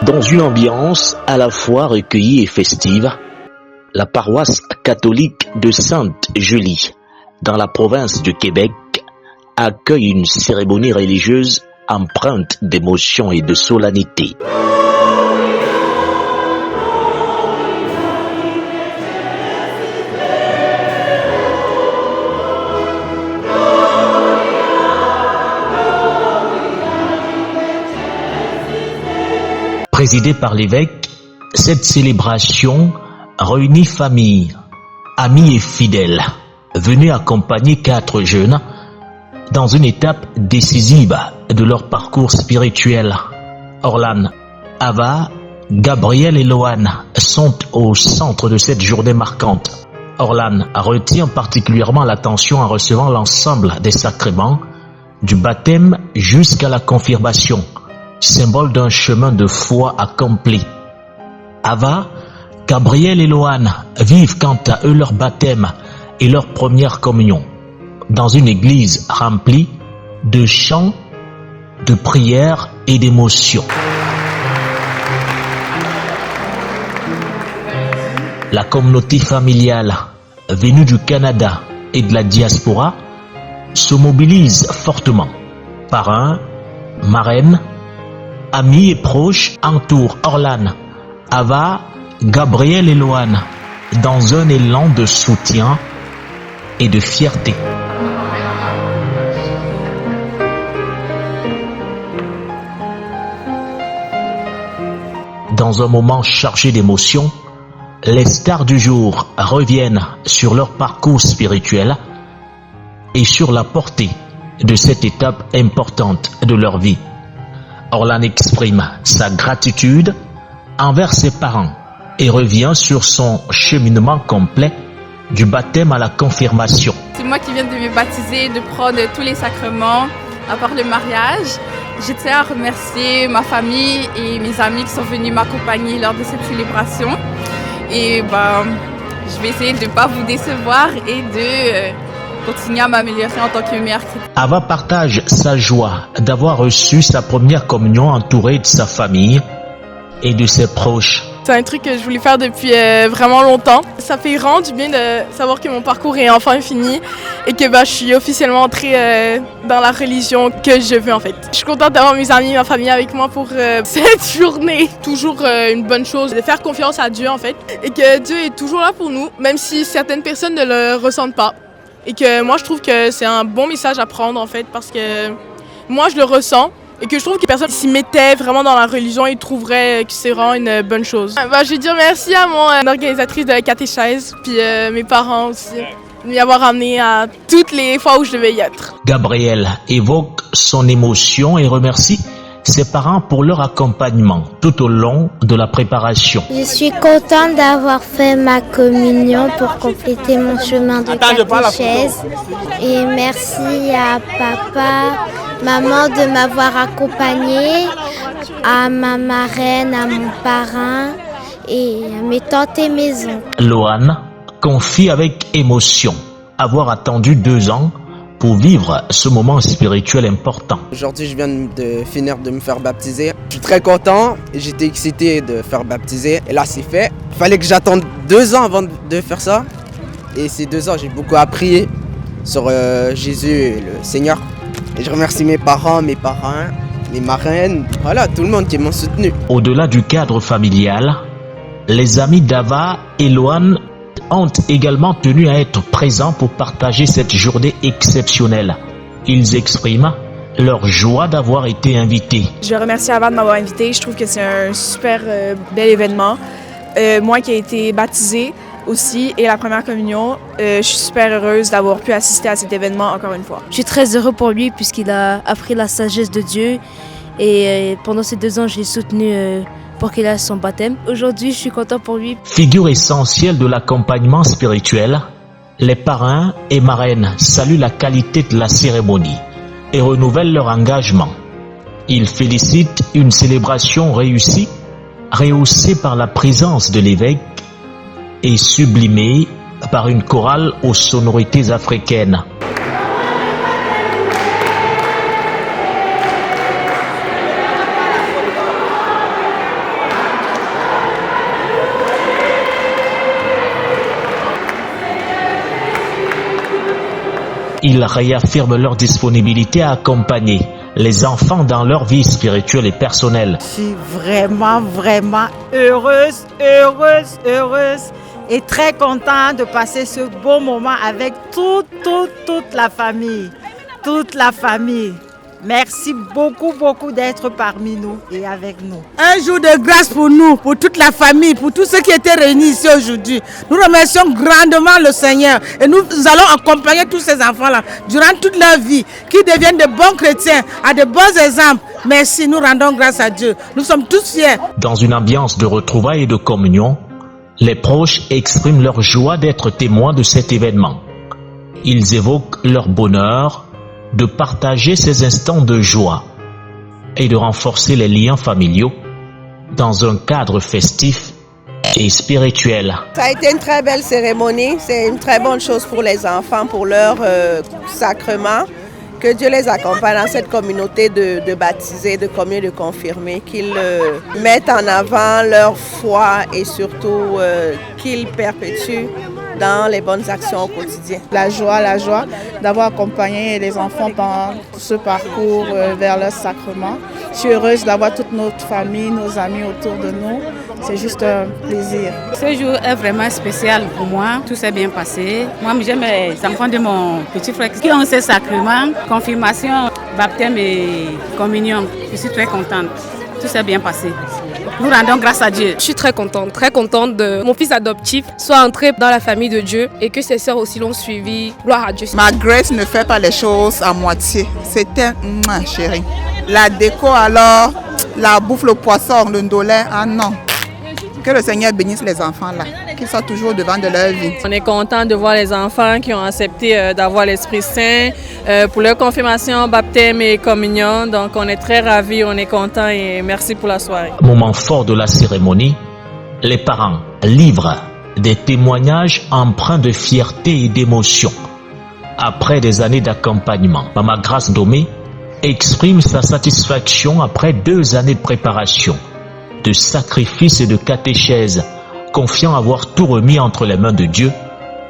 Dans une ambiance à la fois recueillie et festive, la paroisse catholique de Sainte-Julie, dans la province de Québec, accueille une cérémonie religieuse empreinte d'émotion et de solennité. Présidée par l'évêque, cette célébration réunit familles, amis et fidèles, venus accompagner 4 jeunes dans une étape décisive de leur parcours spirituel. Orlan, Ava, Gabriel et Loan sont au centre de cette journée marquante. Orlan retient particulièrement l'attention en recevant l'ensemble des sacrements, du baptême jusqu'à la confirmation, symbole d'un chemin de foi accompli. Ava, Gabriel et Loan vivent quant à eux leur baptême et leur première communion dans une église remplie de chants, de prières et d'émotions. La communauté familiale venue du Canada et de la diaspora se mobilise fortement. Parrains, marraines, amis et proches entourent Orlan, Ava, Gabriel et Loan dans un élan de soutien et de fierté. Dans un moment chargé d'émotions, les stars du jour reviennent sur leur parcours spirituel et sur la portée de cette étape importante de leur vie. Orlan exprime sa gratitude envers ses parents et revient sur son cheminement complet du baptême à la confirmation. C'est moi qui viens de me baptiser, de prendre tous les sacrements, à part le mariage. Je tiens à remercier ma famille et mes amis qui sont venus m'accompagner lors de cette célébration. Et je vais essayer de ne pas vous décevoir et de continuer à m'améliorer en tant que meilleure chrétienne. Ava partage sa joie d'avoir reçu sa première communion entourée de sa famille et de ses proches. C'est un truc que je voulais faire depuis vraiment longtemps. Ça fait vraiment du bien de savoir que mon parcours est enfin fini et que je suis officiellement entrée dans la religion que je veux en fait. Je suis contente d'avoir mes amis et ma famille avec moi pour cette journée. Toujours une bonne chose de faire confiance à Dieu en fait et que Dieu est toujours là pour nous, même si certaines personnes ne le ressentent pas. Et que moi je trouve que c'est un bon message à prendre en fait parce que moi je le ressens. Et que je trouve que personne s'y mettait vraiment dans la religion et trouverait que c'est vraiment une bonne chose. Je vais dire merci à mon organisatrice de la catéchèse, puis mes parents aussi, de m'y avoir amené à toutes les fois où je devais y être. Gabriel évoque son émotion et remercie ses parents pour leur accompagnement tout au long de la préparation. Je suis contente d'avoir fait ma communion pour compléter mon chemin de catéchèse. Et merci à papa, maman de m'avoir accompagnée, à ma marraine, à mon parrain et à mes tantes et mes oncles. Loan confie avec émotion avoir attendu 2 ans pour vivre ce moment spirituel important. Aujourd'hui, je viens de finir de me faire baptiser. Je suis très content et j'étais excité de faire baptiser. Et là, c'est fait. Il fallait que j'attende 2 ans avant de faire ça. Et ces 2 ans, j'ai beaucoup appris sur Jésus et le Seigneur. Et je remercie mes parents, mes parrains, mes marraines, voilà, tout le monde qui m'ont soutenu. Au-delà du cadre familial, les amis d'Ava et Loan ont également tenu à être présents pour partager cette journée exceptionnelle. Ils expriment leur joie d'avoir été invités. Je remercie Ava de m'avoir invité. Je trouve que c'est un super bel événement. Moi qui ai été baptisée aussi et la première communion, je suis super heureuse d'avoir pu assister à cet événement encore une fois. Je suis très heureux pour lui puisqu'il a appris la sagesse de Dieu et pendant ces 2 ans, je l'ai soutenu pour qu'il ait son baptême. Aujourd'hui, je suis content pour lui. Figure essentielle de l'accompagnement spirituel, les parrains et marraines saluent la qualité de la cérémonie et renouvellent leur engagement. Ils félicitent une célébration réussie, rehaussée par la présence de l'évêque et sublimée par une chorale aux sonorités africaines. Ils réaffirment leur disponibilité à accompagner les enfants dans leur vie spirituelle et personnelle. Je suis vraiment heureuse et très contente de passer ce beau moment avec toute la famille. Merci beaucoup d'être parmi nous et avec nous. Un jour de grâce pour nous, pour toute la famille, pour tous ceux qui étaient réunis ici aujourd'hui. Nous remercions grandement le Seigneur et nous allons accompagner tous ces enfants-là durant toute leur vie, qui deviennent de bons chrétiens, à de bons exemples. Merci, nous rendons grâce à Dieu. Nous sommes tous fiers. Dans une ambiance de retrouvailles et de communion, les proches expriment leur joie d'être témoins de cet événement. Ils évoquent leur bonheur de partager ces instants de joie et de renforcer les liens familiaux dans un cadre festif et spirituel. Ça a été une très belle cérémonie, c'est une très bonne chose pour les enfants, pour leur sacrement. Que Dieu les accompagne dans cette communauté de baptisés, de communs, de confirmés, qu'ils mettent en avant leur foi et surtout qu'ils perpétuent dans les bonnes actions au quotidien. La joie d'avoir accompagné les enfants dans ce parcours vers leur sacrement. Je suis heureuse d'avoir toute notre famille, nos amis autour de nous. C'est juste un plaisir. Ce jour est vraiment spécial pour moi. Tout s'est bien passé. Moi, j'aime les enfants de mon petit frère qui ont ces sacrements, confirmation, baptême et communion. Je suis très contente. Tout s'est bien passé. Nous rendons grâce à Dieu. Je suis très contente de mon fils adoptif soit entré dans la famille de Dieu et que ses sœurs aussi l'ont suivi. Gloire à Dieu. Ma Grace ne fait pas les choses à moitié. C'était chérie. La déco alors, la bouffe, le poisson, le ndolé, ah non. Que le Seigneur bénisse les enfants là, qu'ils soient toujours devant de leur vie. On est content de voir les enfants qui ont accepté d'avoir l'Esprit Saint pour leur confirmation, baptême et communion. Donc on est très ravis, on est contents et merci pour la soirée. Moment fort de la cérémonie, les parents livrent des témoignages empreints de fierté et d'émotion. Après des années d'accompagnement, Maman Grace Domé exprime sa satisfaction après 2 années de préparation, de sacrifice et de catéchèse, confiant avoir tout remis entre les mains de Dieu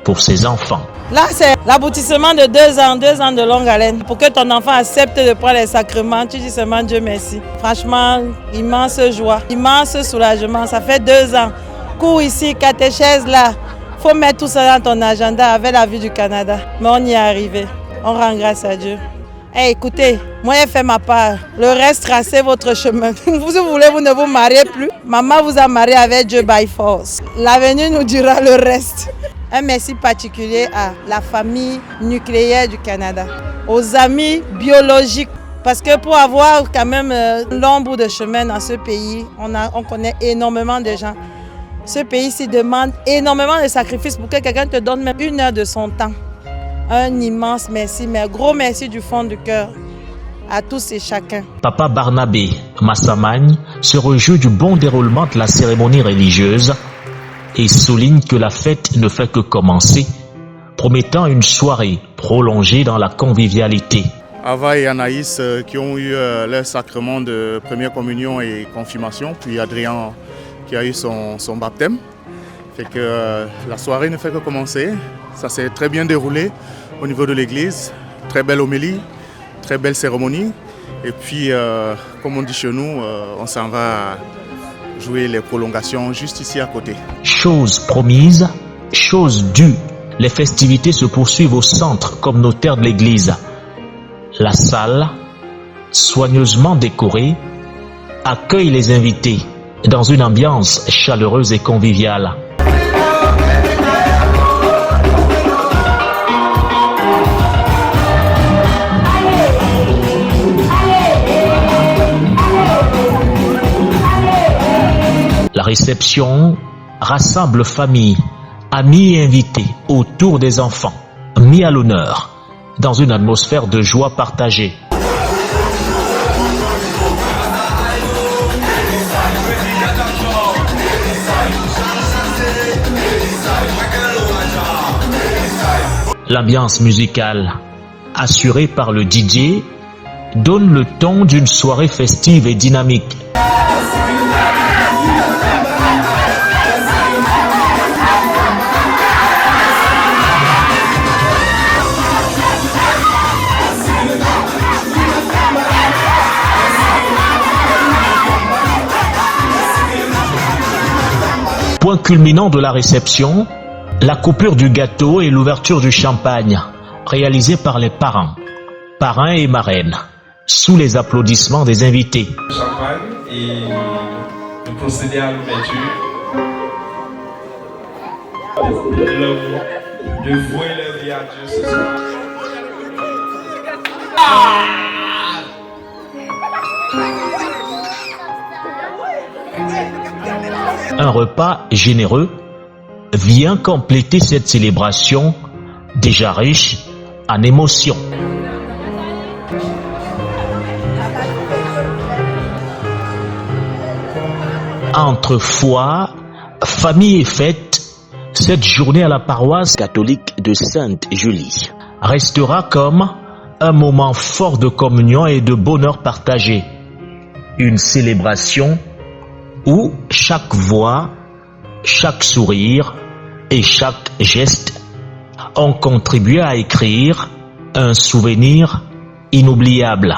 pour ses enfants. Là, c'est l'aboutissement de 2 ans de longue haleine. Pour que ton enfant accepte de prendre les sacrements, tu dis seulement Dieu merci. Franchement, immense joie, immense soulagement. Ça fait 2 ans. Cours ici, catéchèse là. Faut mettre tout ça dans ton agenda avec la vie du Canada. Mais on y est arrivé. On rend grâce à Dieu. Hey, écoutez, moi j'ai fait ma part. Le reste, tracez votre chemin. Vous voulez, vous ne vous mariez plus. Maman vous a marié avec Dieu by force. L'avenir nous dira le reste. Un merci particulier à la famille nucléaire du Canada, aux amis biologiques. Parce que pour avoir quand même un long bout de chemin dans ce pays, on connaît énormément de gens. Ce pays-ci demande énormément de sacrifices pour que quelqu'un te donne même 1 heure de son temps. Un immense merci, mais un gros merci du fond du cœur à tous et chacun. Papa Barnabé Massamagne se réjouit du bon déroulement de la cérémonie religieuse et souligne que la fête ne fait que commencer, promettant une soirée prolongée dans la convivialité. Ava et Anaïs qui ont eu leur sacrement de première communion et confirmation, puis Adrien qui a eu son baptême. Fait que la soirée ne fait que commencer. Ça s'est très bien déroulé au niveau de l'église. Très belle homélie, très belle cérémonie. Et puis, comme on dit chez nous, on s'en va jouer les prolongations juste ici à côté. Chose promise, chose due. Les festivités se poursuivent au centre communautaire de l'église. La salle, soigneusement décorée, accueille les invités dans une ambiance chaleureuse et conviviale. La réception rassemble famille, amis et invités autour des enfants, mis à l'honneur dans une atmosphère de joie partagée. L'ambiance musicale, assurée par le DJ, donne le ton d'une soirée festive et dynamique. Point culminant de la réception, la coupure du gâteau et l'ouverture du champagne, réalisée par les parents et marraines, sous les applaudissements des invités. Champagne et de procéder à l'ouverture. De vouer leur vie à Dieu ce soir. Un repas généreux vient compléter cette célébration déjà riche en émotions. Entre foi, famille et fête, cette journée à la paroisse catholique de Sainte-Julie restera comme un moment fort de communion et de bonheur partagé. Une célébration où chaque voix, chaque sourire et chaque geste ont contribué à écrire un souvenir inoubliable.